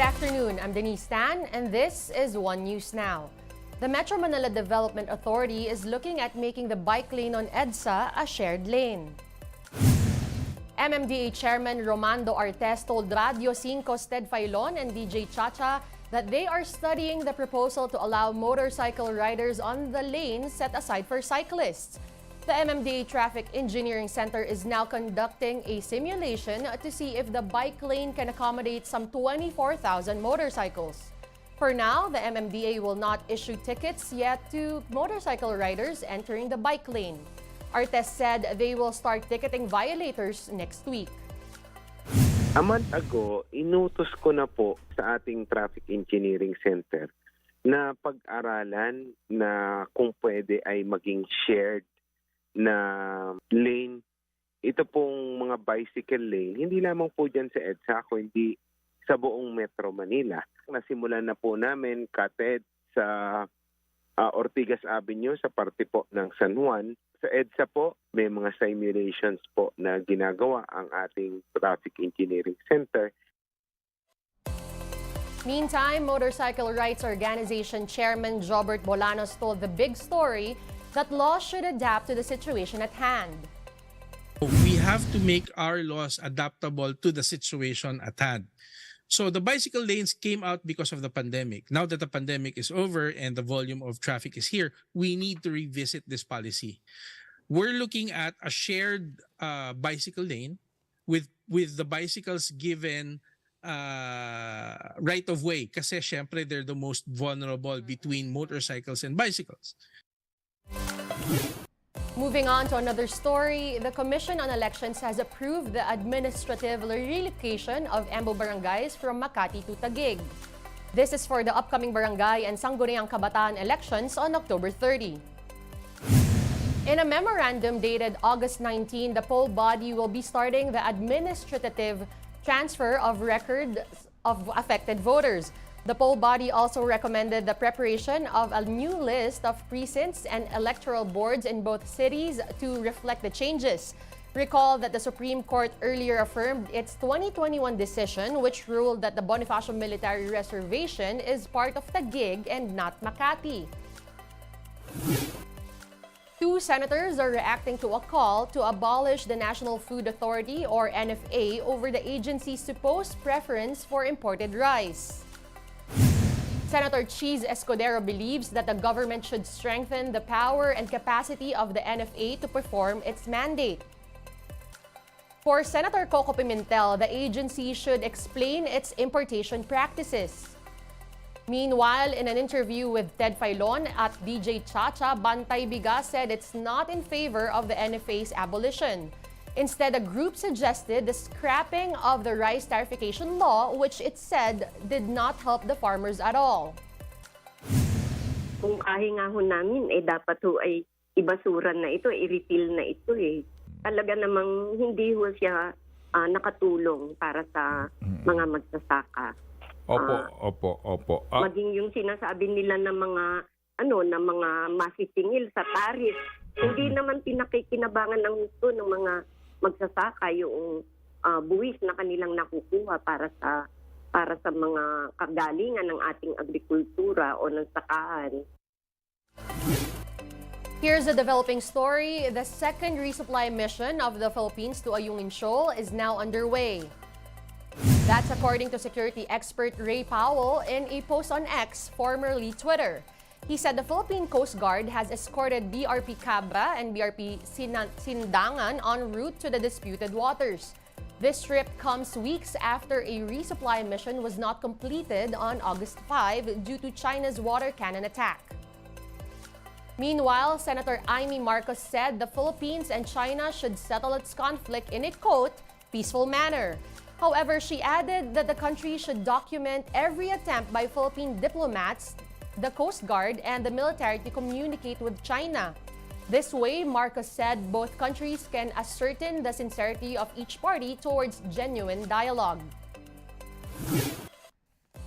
Good afternoon, I'm Denise Tan, and this is One News Now. The Metro Manila Development Authority is looking at making the bike lane on EDSA a shared lane. MMDA Chairman Romando Artes told Radio 5's Ted Filon and DJ Chacha that they are studying the proposal to allow motorcycle riders on the lane set aside for cyclists. The MMDA Traffic Engineering Center is now conducting a simulation to see if the bike lane can accommodate some 24,000 motorcycles. For now, the MMDA will not issue tickets yet to motorcycle riders entering the bike lane. Artes said they will start ticketing violators next week. A month ago, inutos ko na po sa ating Traffic Engineering Center na pag-aralan na kung pwede ay maging shared na lane. Ito pong mga bicycle lane, hindi lamang po dyan sa EDSA, kundi sa buong Metro Manila. Nasimulan na po namin kated sa Ortigas Avenue sa parte po ng San Juan. Sa EDSA po, may mga simulations po na ginagawa ang ating Traffic Engineering Center. Meantime, Motorcycle Rights Organization Chairman Jobert Bolanos told The Big Story that laws should adapt to the situation at hand. We have to make our laws adaptable to the situation at hand. So the bicycle lanes came out because of the pandemic. Now that the pandemic is over and the volume of traffic is here, we need to revisit this policy. We're looking at a shared bicycle lane with the bicycles given right of way kasi syempre they're the most vulnerable between motorcycles and bicycles. Moving on to another story, the Commission on Elections has approved the administrative relocation of Embo barangays from Makati to Taguig. This is for the upcoming barangay and Sangguniang Kabataan elections on October 30. In a memorandum dated August 19, the poll body will be starting the administrative transfer of records of affected voters. The poll body also recommended the preparation of a new list of precincts and electoral boards in both cities to reflect the changes. Recall that the Supreme Court earlier affirmed its 2021 decision, which ruled that the Bonifacio Military Reservation is part of Taguig and not Makati. Two senators are reacting to a call to abolish the National Food Authority, or NFA, over the agency's supposed preference for imported rice. Senator Cheese Escudero believes that the government should strengthen the power and capacity of the NFA to perform its mandate. For Senator Coco Pimentel, the agency should explain its importation practices. Meanwhile, in an interview with Ted Filon at DJ Chacha, Bantay Biga said it's not in favor of the NFA's abolition. Instead, the group suggested the scrapping of the rice tarification law, which it said did not help the farmers at all. Kung kahinga ho namin, dapat ho ay ibasuran na ito, i-repeal na ito eh. Talaga namang hindi ho siya nakatulong para sa mga magsasaka. Opo. Maging yung sinasabi nila ng mga mga masisingil sa tariff, hindi naman pinakikinabangan ng gusto ng mga magsasaka yung buwis na kanilang nakukuha para sa mga kagalingan ng ating agrikultura o ng sakahan. Here's a developing story. The second resupply mission of the Philippines to Ayungin Shoal is now underway. That's according to security expert Ray Powell in a post on X, formerly Twitter. He said the Philippine Coast Guard has escorted BRP Cabra and BRP Sindangan en route to the disputed waters. This trip comes weeks after a resupply mission was not completed on August 5 due to China's water cannon attack. Meanwhile, Senator Amy Marcos said the Philippines and China should settle its conflict in a, quote, peaceful manner. However, she added that the country should document every attempt by Philippine diplomats, the Coast Guard, and the military to communicate with China. This way, Marcos said both countries can ascertain the sincerity of each party towards genuine dialogue.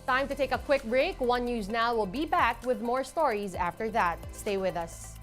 Time to take a quick break. One News Now will be back with more stories after that. Stay with us.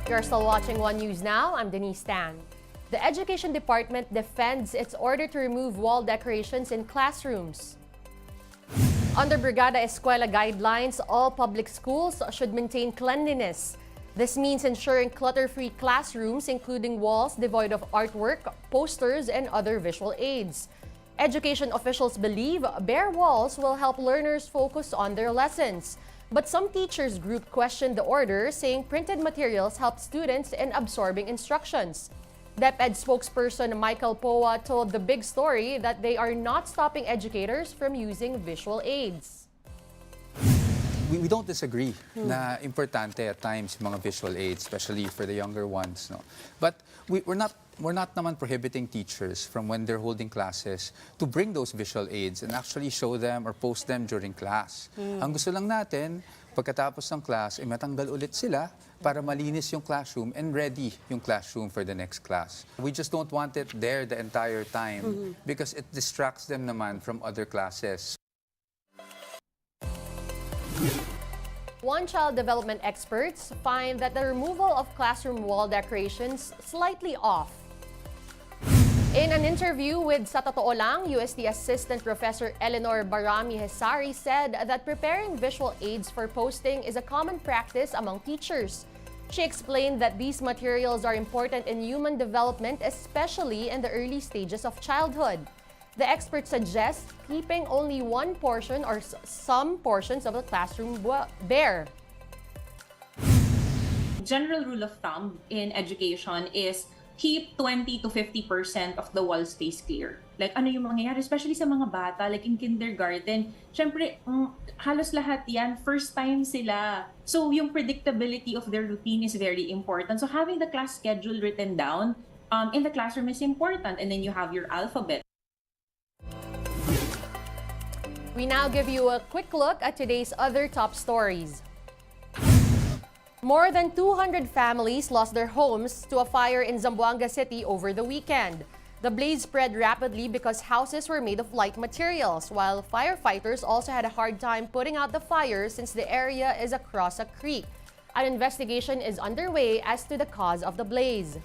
You're still watching One News Now. I'm Denise Tan. The Education Department defends its order to remove wall decorations in classrooms. Under Brigada Escuela guidelines, all public schools should maintain cleanliness. This means ensuring clutter-free classrooms, including walls devoid of artwork, posters, and other visual aids. Education officials believe bare walls will help learners focus on their lessons. But some teachers group questioned the order, saying printed materials help students in absorbing instructions. DepEd spokesperson Michael Poa told The Big Story that they are not stopping educators from using visual aids. We don't disagree na importante at times yung mga visual aids, especially for the younger ones. No? But we're not naman prohibiting teachers from when they're holding classes to bring those visual aids and actually show them or post them during class. Ang gusto lang natin, pagkatapos ng class, matanggal ulit sila para malinis yung classroom and ready yung classroom for the next class. We just don't want it there the entire time because it distracts them naman from other classes. One-child development experts find that the removal of classroom wall decorations slightly off. In an interview with Sa Totoo Lang, UST Assistant Professor Eleanor Barami Hesari said that preparing visual aids for posting is a common practice among teachers. She explained that these materials are important in human development, especially in the early stages of childhood. The expert suggests keeping only one portion or some portions of the classroom bare. General rule of thumb in education is keep 20 to 50% of the wall space clear. Like ano yung mangyayari, especially sa mga bata, like in kindergarten, syempre, halos lahat yan, first time sila. So yung predictability of their routine is very important. So having the class schedule written down in the classroom is important, and then you have your alphabet. We now give you a quick look at today's other top stories. More than 200 families lost their homes to a fire in Zamboanga City over the weekend. The blaze spread rapidly because houses were made of light materials, while firefighters also had a hard time putting out the fire since the area is across a creek. An investigation is underway as to the cause of the blaze.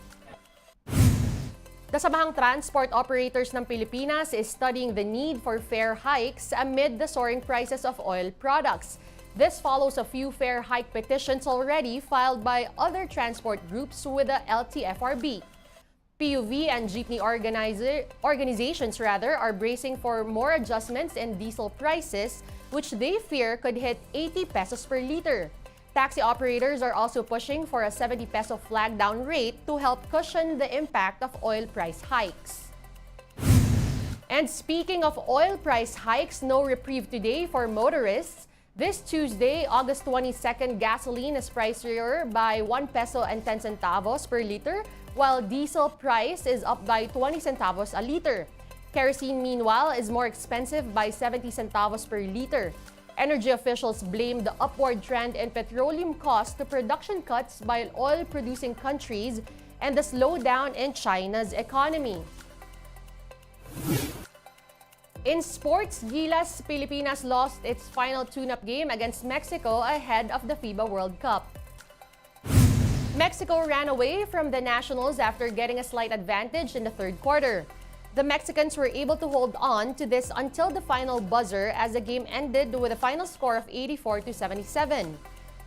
The Samahang Transport Operators ng Pilipinas is studying the need for fare hikes amid the soaring prices of oil products. This follows a few fare hike petitions already filed by other transport groups with the LTFRB. PUV and jeepney organizations are bracing for more adjustments in diesel prices, which they fear could hit 80 pesos per liter. Taxi operators are also pushing for a 70 peso flag down rate to help cushion the impact of oil price hikes. And speaking of oil price hikes, no reprieve today for motorists. This Tuesday, August 22nd, gasoline is pricier by 1 peso and 10 centavos per liter, while diesel price is up by 20 centavos a liter. Kerosene, meanwhile, is more expensive by 70 centavos per liter. Energy officials blame the upward trend in petroleum costs to production cuts by oil-producing countries and the slowdown in China's economy. In sports, Gilas Pilipinas lost its final tune-up game against Mexico ahead of the FIBA World Cup. Mexico ran away from the Nationals after getting a slight advantage in the third quarter. The Mexicans were able to hold on to this until the final buzzer as the game ended with a final score of 84-77.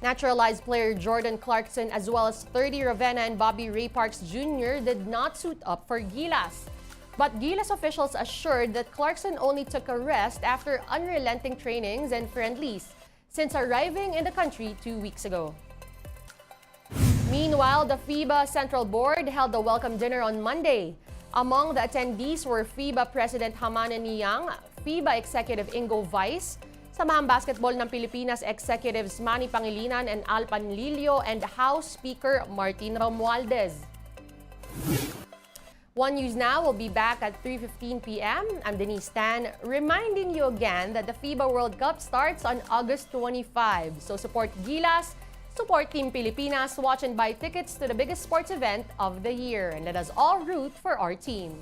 Naturalized player Jordan Clarkson as well as 30 Ravenna and Bobby Ray Parks Jr. did not suit up for Gilas. But Gilas officials assured that Clarkson only took a rest after unrelenting trainings and friendlies since arriving in the country 2 weeks ago. Meanwhile, the FIBA Central Board held a welcome dinner on Monday. Among the attendees were FIBA President Hamana Niyang, FIBA Executive Ingo Vice, Samahang Basketball ng Pilipinas Executives Manny Pangilinan and Al Panlilio, and House Speaker Martin Romualdez. One News Now will be back at 3:15 p.m. I'm Denise Tan, reminding you again that the FIBA World Cup starts on August 25. So support Gilas, support Team Pilipinas, watch and buy tickets to the biggest sports event of the year, and let us all root for our team.